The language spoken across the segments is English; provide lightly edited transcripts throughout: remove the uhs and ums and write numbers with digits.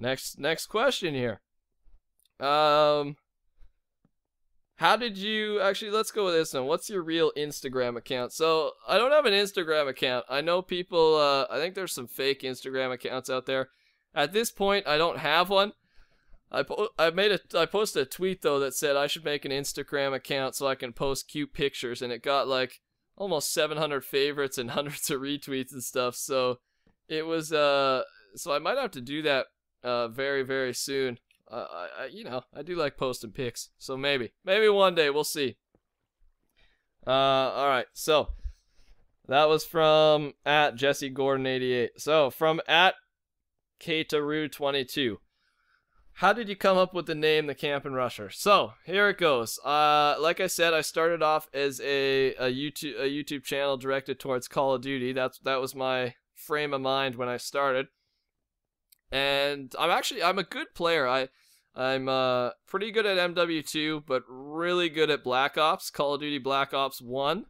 Next question here. How did you actually? Let's go with this one. What's your real Instagram account? So I don't have an Instagram account. I know people. I think there's some fake Instagram accounts out there. At this point, I don't have one. I posted a tweet though that said I should make an Instagram account so I can post cute pictures, and it got like almost 700 favorites and hundreds of retweets and stuff. So it was so I might have to do that very soon. You know, I do like posting pics, so maybe one day, we'll see. All right, so that was from at Jesse Gordon 88. So from at Kataru22. How did you come up with the name The Camping Rusher? So here it goes. Like I said, I started off as a YouTube channel directed towards Call of Duty. That was my frame of mind when I started. And I'm a good player. I'm pretty good at MW2, but really good at Black Ops, Call of Duty Black Ops 1.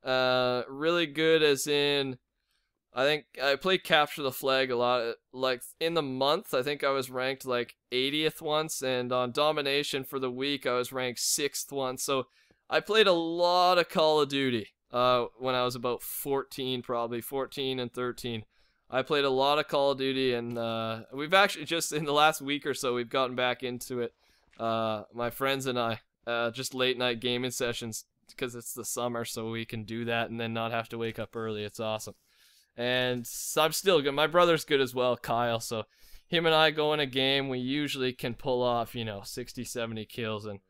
Really good as in, I think I played Capture the Flag a lot. Like in the month, I think I was ranked like 80th once, and on Domination for the week, I was ranked 6th once. So I played a lot of Call of Duty when I was about 14, probably 14 and 13. I played a lot of Call of Duty, and we've actually just in the last week or so, we've gotten back into it. My friends and I, just late night gaming sessions, because it's the summer, so we can do that and then not have to wake up early. It's awesome. And I'm still good. My brother's good as well, Kyle, so him and I go in a game, we usually can pull off, you know, 60, 70 kills, and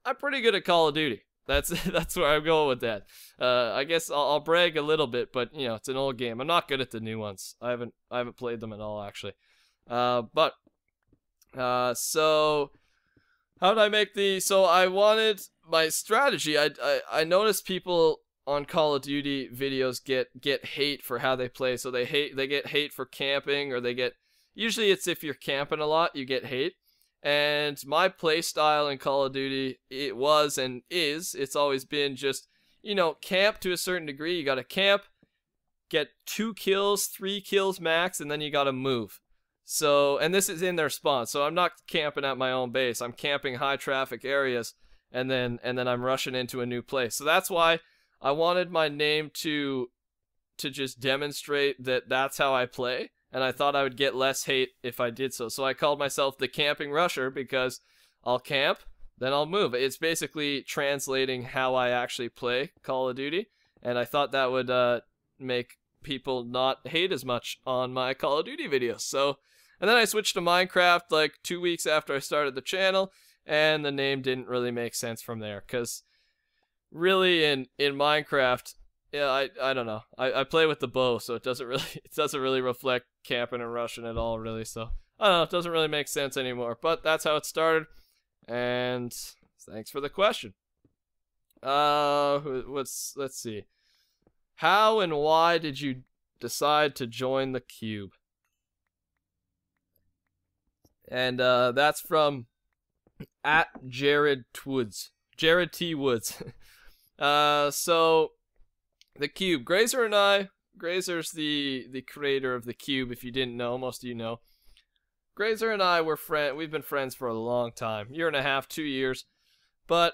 I'm pretty good at Call of Duty. That's where I'm going with that. I guess I'll brag a little bit, but you know, it's an old game. I'm not good at the new ones. I haven't played them at all, actually. So how did I make the? So I wanted my strategy. I noticed people on Call of Duty videos get hate for how they play. So they get hate for camping, or usually it's if you're camping a lot, you get hate. And my play style in Call of Duty, it was and is, it's always been just, you know, camp to a certain degree. You gotta camp, get 2 kills, 3 kills max, and then you gotta move. So, and this is in their spawn, so I'm not camping at my own base. I'm camping high traffic areas, and then I'm rushing into a new place. So that's why I wanted my name to just demonstrate that that's how I play. And I thought I would get less hate if I did so. So I called myself The Camping Rusher because I'll camp, then I'll move. It's basically translating how I actually play Call of Duty. And I thought that would make people not hate as much on my Call of Duty videos. So, and then I switched to Minecraft like 2 weeks after I started the channel. And the name didn't really make sense from there. Because really in Minecraft, yeah, I don't know. I play with the bow, so it doesn't really reflect camping and rushing at all, really. So I don't know. It doesn't really make sense anymore. But that's how it started. And thanks for the question. Let's see. How and why did you decide to join the Cube? And that's from at Jared Woods. Jared T. Woods. So the Cube. Grazer and I, Grazer's the creator of the Cube, if you didn't know, most of you know. Grazer and I we've been friends for a long time, 1.5 years, 2 years. But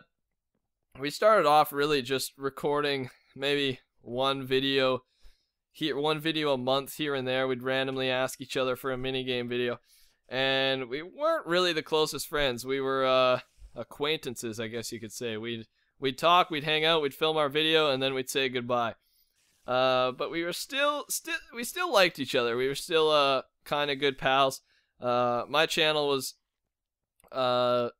we started off really just recording maybe one video a month here and there. We'd randomly ask each other for a minigame video. And we weren't really the closest friends. We were acquaintances, I guess you could say. We'd talk, we'd hang out, we'd film our video, and then we'd say goodbye. But we still liked each other. We were still kind of good pals. My channel was a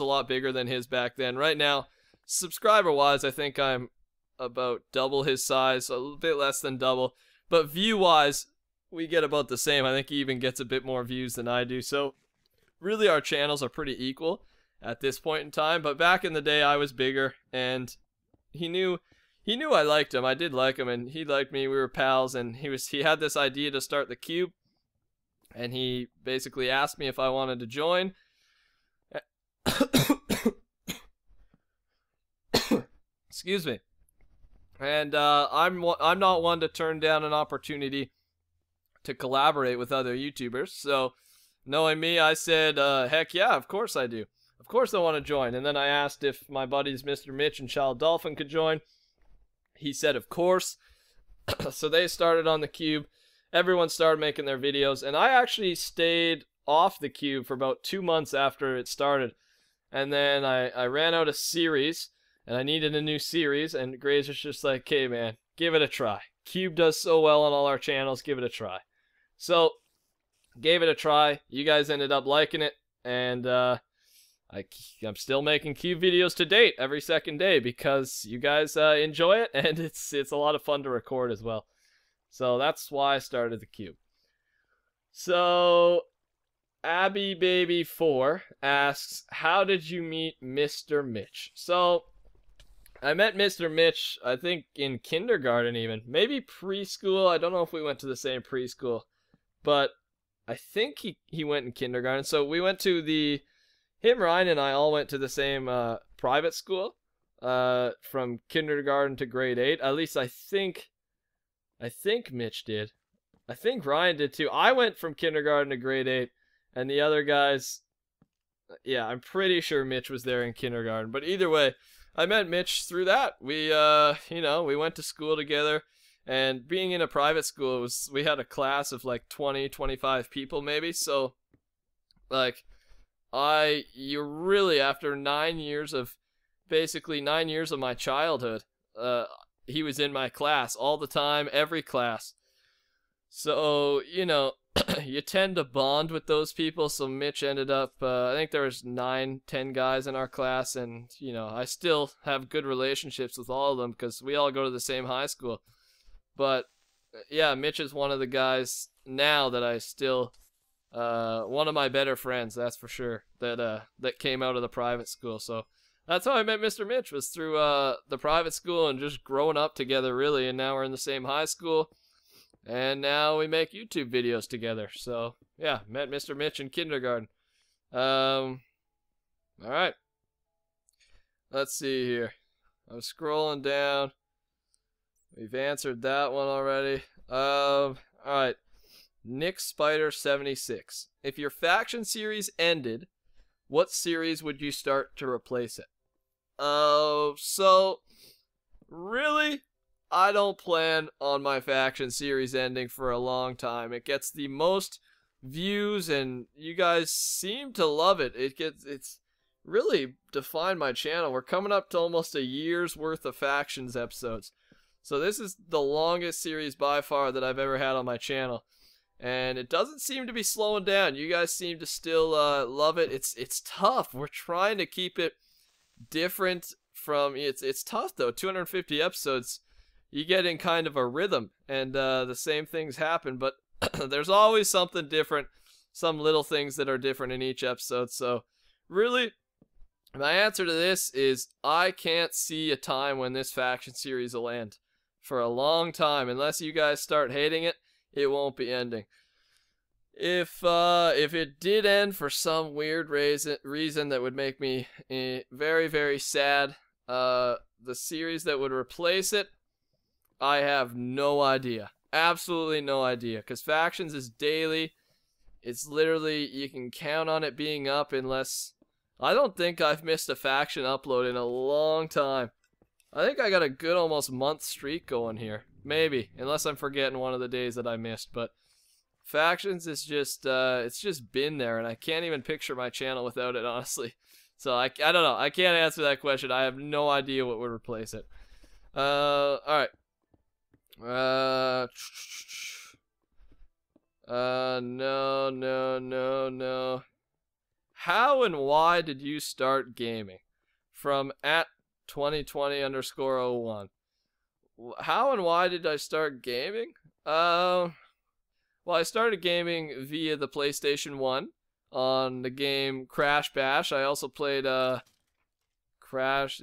lot bigger than his back then. Right now, subscriber-wise, I think I'm about double his size, a little bit less than double. But view-wise, we get about the same. I think he even gets a bit more views than I do. So really, our channels are pretty equal at this point in time. But back in the day, I was bigger, and he knew I liked him. I did like him, and he liked me. We were pals, and he had this idea to start the Cube, and he basically asked me if I wanted to join. Excuse me. And I'm not one to turn down an opportunity to collaborate with other YouTubers. So knowing me, I said, heck yeah, of course I do. Of course I want to join. And then I asked if my buddies Mr. Mitch and Child Dolphin could join. He said, of course. So they started on the Cube. Everyone started making their videos. And I actually stayed off the Cube for about 2 months after it started. And then I ran out of series. And I needed a new series. And Graze was just like, okay, man, give it a try. Cube does so well on all our channels. Give it a try. So, gave it a try. You guys ended up liking it. And I'm still making Cube videos to date every second day because you guys enjoy it, and it's a lot of fun to record as well. So that's why I started the Cube. So Abby Baby 4 asks, how did you meet Mr. Mitch? So I met Mr. Mitch, I think in kindergarten even, maybe preschool. I don't know if we went to the same preschool, but I think he went in kindergarten. So we went to him, Ryan, and I all went to the same private school from kindergarten to grade 8. At least I think Mitch did. I think Ryan did too. I went from kindergarten to grade 8, and the other guys, yeah, I'm pretty sure Mitch was there in kindergarten. But either way, I met Mitch through that. We, we went to school together, and being in a private school, we had a class of like 20, 25 people maybe. So, like, you're really, after 9 years of, basically 9 years of my childhood, he was in my class all the time, every class. So, you tend to bond with those people. So Mitch ended up, I think there was 9, 10 guys in our class, and, I still have good relationships with all of them because we all go to the same high school. But, yeah, Mitch is one of the guys now that I still... one of my better friends, that's for sure, that came out of the private school. So that's how I met Mr. Mitch, was through the private school and just growing up together, really. And now we're in the same high school, and now we make YouTube videos together. So yeah, met Mr. Mitch in kindergarten. All right, let's see here. I'm scrolling down. We've answered that one already. All right. Nick Spider 76. If your faction series ended, what series would you start to replace it? So really, I don't plan on my faction series ending for a long time. It gets the most views, and you guys seem to love it. It's really defined my channel. We're coming up to almost a year's worth of factions episodes. So this is the longest series by far that I've ever had on my channel. And it doesn't seem to be slowing down. You guys seem to still love it. It's tough. We're trying to keep it different from... It's tough, though. 250 episodes, you get in kind of a rhythm. And the same things happen. But there's always something different. Some little things that are different in each episode. So, really, my answer to this is I can't see a time when this faction series will end. For a long time. Unless you guys start hating it, it won't be ending. If it did end for some weird reason that would make me very, very sad, the series that would replace it, I have no idea. Absolutely no idea. Because Factions is daily. It's literally, you can count on it being up unless... I don't think I've missed a faction upload in a long time. I think I got a good almost month streak going here. Maybe, unless I'm forgetting one of the days that I missed. But Factions is just, it's just been there, and I can't even picture my channel without it, honestly. So I don't know. I can't answer that question. I have no idea what would replace it. Alright. No. How and why did you start gaming? From @2020_01. How and why did I start gaming? Well, I started gaming via the PlayStation 1 on the game Crash Bash. I also played Crash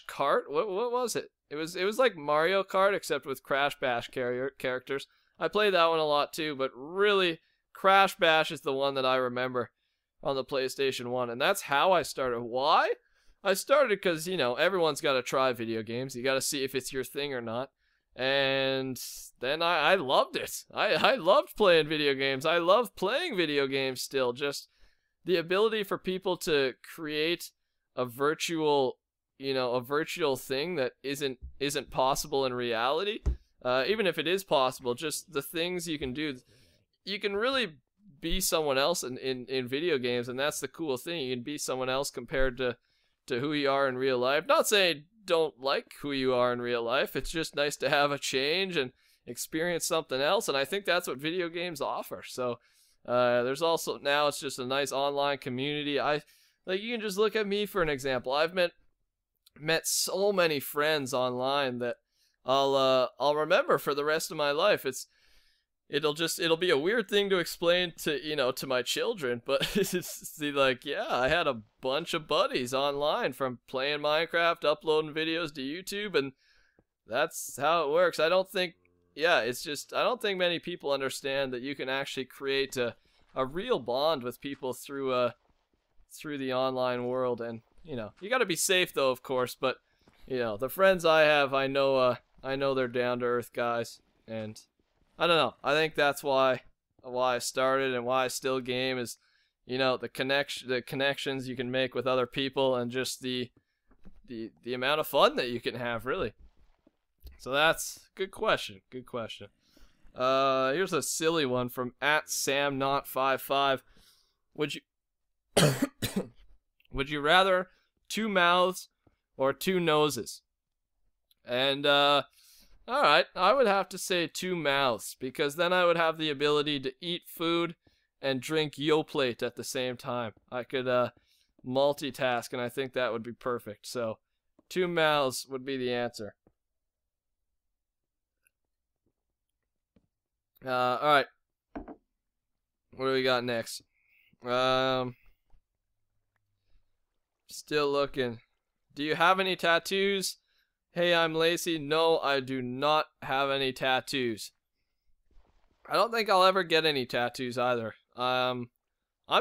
Kart? What was it? It was like Mario Kart except with Crash Bash characters. I played that one a lot too, but really Crash Bash is the one that I remember on the PlayStation 1, and that's how I started. Why? I started because, everyone's got to try video games. You got to see if it's your thing or not. And then I loved it. I loved playing video games. I love playing video games still. Just the ability for people to create a virtual, a virtual thing that isn't possible in reality. Even if it is possible, just the things you can do. You can really be someone else in video games, and that's the cool thing. You can be someone else compared to who you are in real life. Not saying don't like who you are in real life. It's just nice to have a change and experience something else, and I think that's what video games offer. So there's also, now it's just a nice online community. You can just look at me for an example. I've met so many friends online that I'll remember for the rest of my life. It'll be a weird thing to explain to my children, but it's like, yeah, I had a bunch of buddies online from playing Minecraft, uploading videos to YouTube, and that's how it works. I don't think many people understand that you can actually create a real bond with people through the online world. And you got to be safe though, of course, but the friends I have, I know they're down to earth guys, and I don't know. I think that's why I started and why I still game is, the connections you can make with other people, and just the amount of fun that you can have, really. So that's good question. Good question. Here's a silly one from @SamNot55. Would you rather 2 mouths or 2 noses? And alright, I would have to say 2 mouths, because then I would have the ability to eat food and drink Yoplait at the same time. I could multitask, and I think that would be perfect. So 2 mouths would be the answer. Alright. What do we got next? Still looking. Do you have any tattoos? Hey, I'm Lacey. No, I do not have any tattoos. I don't think I'll ever get any tattoos either. I'm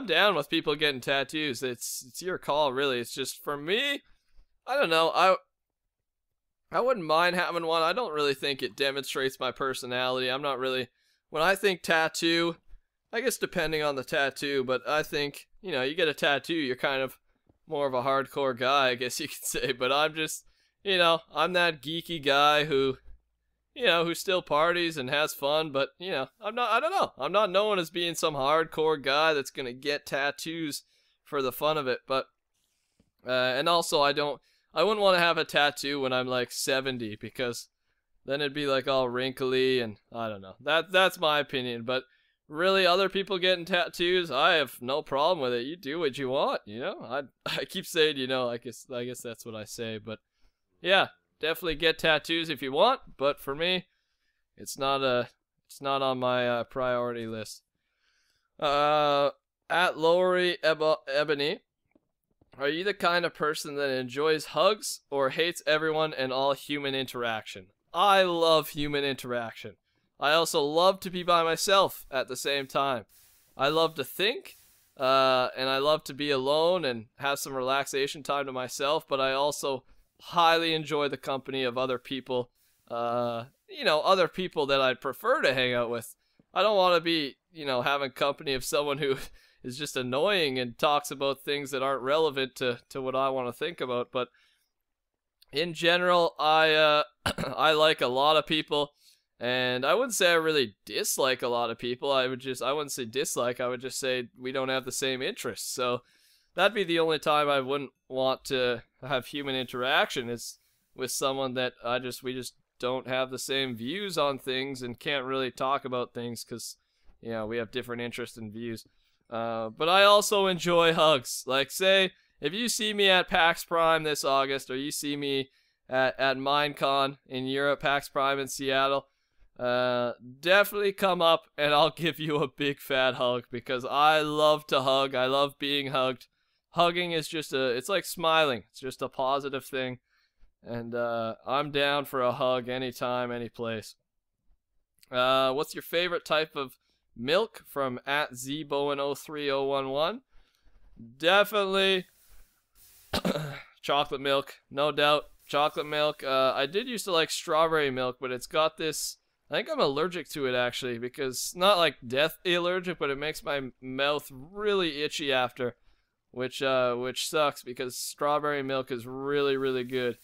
down with people getting tattoos. It's your call, really. It's just, for me, I don't know. I wouldn't mind having one. I don't really think it demonstrates my personality. I'm not really, when I think tattoo, I guess depending on the tattoo, but I think, you get a tattoo, you're kind of more of a hardcore guy, I guess you could say. But I'm just, I'm that geeky guy who still parties and has fun, but, I don't know. I'm not known as being some hardcore guy that's going to get tattoos for the fun of it. But, and also I wouldn't want to have a tattoo when I'm like 70, because then it'd be like all wrinkly, and I don't know. That's my opinion. But really, other people getting tattoos, I have no problem with it. You do what you want, I keep saying, I guess that's what I say, but yeah, definitely get tattoos if you want, but for me, it's not on my priority list. @Lowry Ebony, are you the kind of person that enjoys hugs or hates everyone and all human interaction? I love human interaction. I also love to be by myself at the same time. I love to think, and I love to be alone and have some relaxation time to myself, but I also highly enjoy the company of other people, other people that I'd prefer to hang out with. I don't want to be, having company of someone who is just annoying and talks about things that aren't relevant to what I want to think about. But in general, I like a lot of people, and I wouldn't say I really dislike a lot of people. I wouldn't say dislike, I would just say we don't have the same interests. So that'd be the only time I wouldn't want to have human interaction, is with someone that we just don't have the same views on things and can't really talk about things because, we have different interests and views. But I also enjoy hugs. Like, say, if you see me at PAX Prime this August, or you see me at Minecon in Europe, PAX Prime in Seattle, definitely come up and I'll give you a big fat hug, because I love to hug. I love being hugged. Hugging is just it's like smiling. It's just a positive thing. And I'm down for a hug anytime, any place. What's your favorite type of milk? From @ZBowen03011. Definitely chocolate milk, no doubt. Chocolate milk. I did used to like strawberry milk, but it's got this. I think I'm allergic to it actually, because not like death allergic, but it makes my mouth really itchy after, which sucks because strawberry milk is really, really good.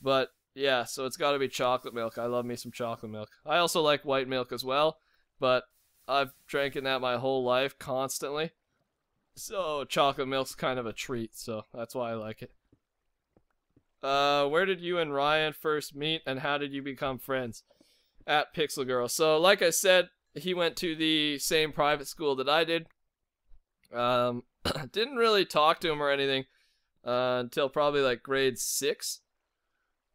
But yeah, so it's got to be chocolate milk. I love me some chocolate milk. I also like white milk as well, but I've drank that my whole life constantly. So chocolate milk's kind of a treat, so that's why I like it. Where did you and Ryan first meet, and how did you become friends? At Pixel Girl. So like I said, he went to the same private school that I did. Didn't really talk to him or anything until probably like grade 6.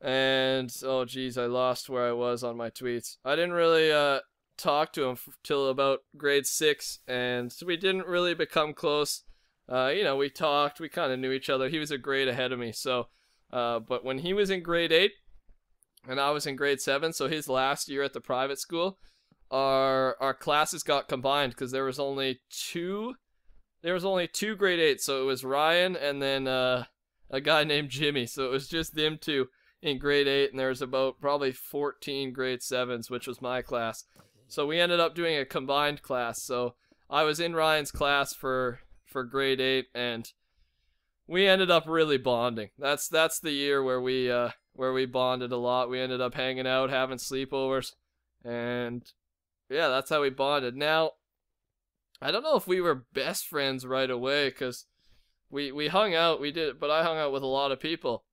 And oh geez, I lost where I was on my tweets. I didn't really talk to him till about grade 6, and so we didn't really become close. You know, we talked, we kind of knew each other. He was a grade ahead of me, so but when he was in grade 8 and I was in grade 7, so his last year at the private school, our classes got combined because there was only two grade 8s, so it was Ryan and then a guy named Jimmy, so it was just them two in grade 8, and there was about probably 14 grade 7s, which was my class. So we ended up doing a combined class. So I was in Ryan's class for grade 8, and we ended up really bonding. That's the year where we bonded a lot. We ended up hanging out, having sleepovers, and yeah, that's how we bonded. Now, I don't know if we were best friends right away, because we hung out, but I hung out with a lot of people.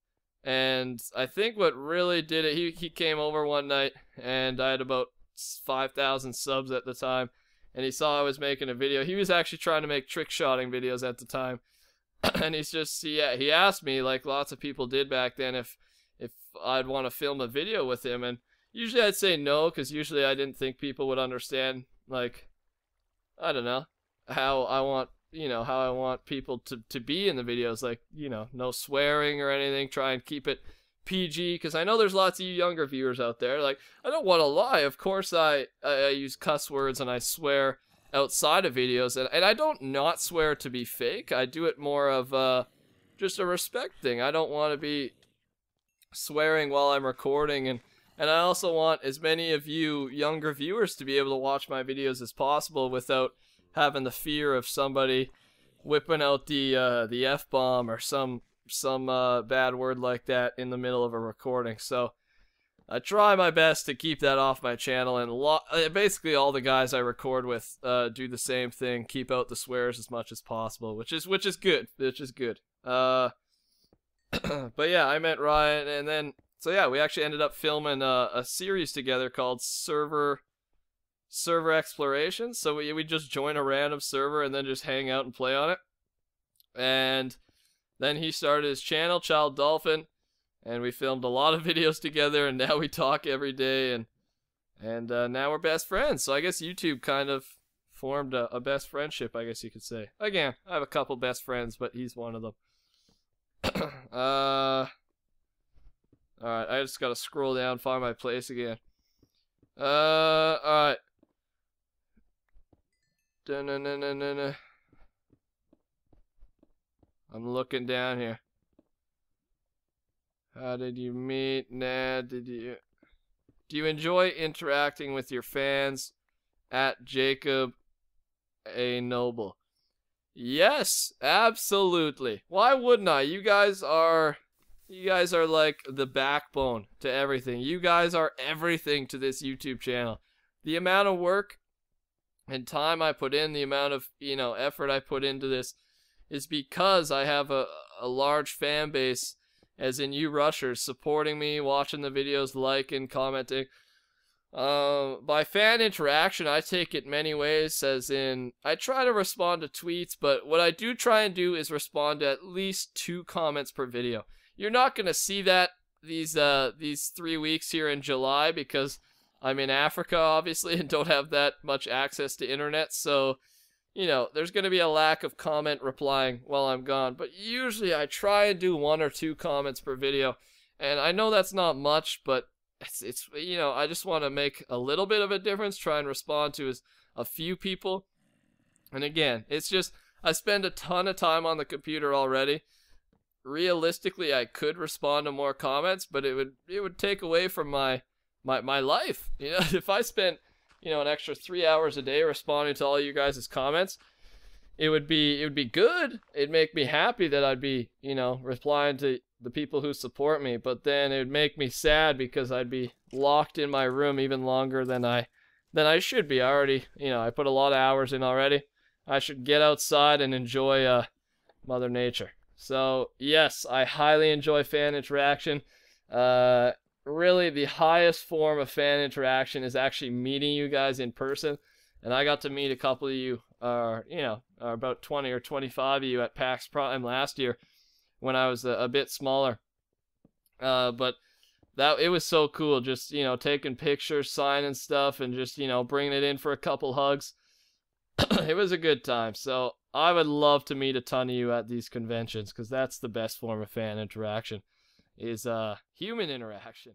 And I think what really did it, he came over one night, and I had about 5,000 subs at the time, and he saw I was making a video. He was actually trying to make trick shotting videos at the time, and he asked me, like lots of people did back then, if I'd want to film a video with him, and usually I'd say no, because usually I didn't think people would understand, like, I don't know, how I want people to be in the videos, like, you know, no swearing or anything, try and keep it PG, because I know there's lots of you younger viewers out there. Like, I don't want to lie, of course I use cuss words and I swear outside of videos, and I don't not swear to be fake. I do it more of just a respect thing. I don't want to be swearing while I'm recording, and I also want as many of you younger viewers to be able to watch my videos as possible without having the fear of somebody whipping out the F-bomb or some bad word like that in the middle of a recording. So I try my best to keep that off my channel, and basically all the guys I record with do the same thing, keep out the swears as much as possible, which is good. But yeah, I met Ryan, and then so yeah, we actually ended up filming a series together called Server Exploration. So we just join a random server and then just hang out and play on it. And then he started his channel, Child Dolphin, and we filmed a lot of videos together, and now we talk every day, and now we're best friends. So I guess YouTube kind of formed a best friendship, I guess you could say. Again, I have a couple best friends, but he's one of them. Alright, I just gotta scroll down, find my place again. Alright. I'm looking down here. How did you meet? Nah, do you enjoy interacting with your fans? At Jacob A. Noble. Yes, absolutely. Why wouldn't I? You guys are like the backbone to everything. You guys are everything to this YouTube channel. The amount of work and time I put in, the amount of, effort I put into this is because I have a large fan base, as in you rushers, supporting me, watching the videos, liking, commenting. By fan interaction, I take it many ways, as in, I try to respond to tweets, but what I do try and do is respond to at least 2 comments per video. You're not going to see that these 3 weeks here in July, because I'm in Africa, obviously, and don't have that much access to internet, so, there's going to be a lack of comment replying while I'm gone, but usually I try and do 1 or 2 comments per video, and I know that's not much, but it's I just want to make a little bit of a difference, try and respond to a few people, and again, it's just, I spend a ton of time on the computer already. realistically I could respond to more comments, but it would take away from my life. You know, if I spent, you know, an extra 3 hours a day responding to all you guys' comments, it would be good. It'd make me happy that I'd be, you know, replying to the people who support me, but then it would make me sad because I'd be locked in my room even longer than I should be. I already, you know, I put a lot of hours in already. I should get outside and enjoy Mother Nature. So yes, I highly enjoy fan interaction. Really, the highest form of fan interaction is actually meeting you guys in person. And I got to meet a couple of you, you know, about 20 or 25 of you at PAX Prime last year when I was a bit smaller. But it was so cool, just, you know, taking pictures, signing stuff, and just, you know, bringing it in for a couple hugs. It was a good time. So I would love to meet a ton of you at these conventions, because that's the best form of fan interaction, is human interaction.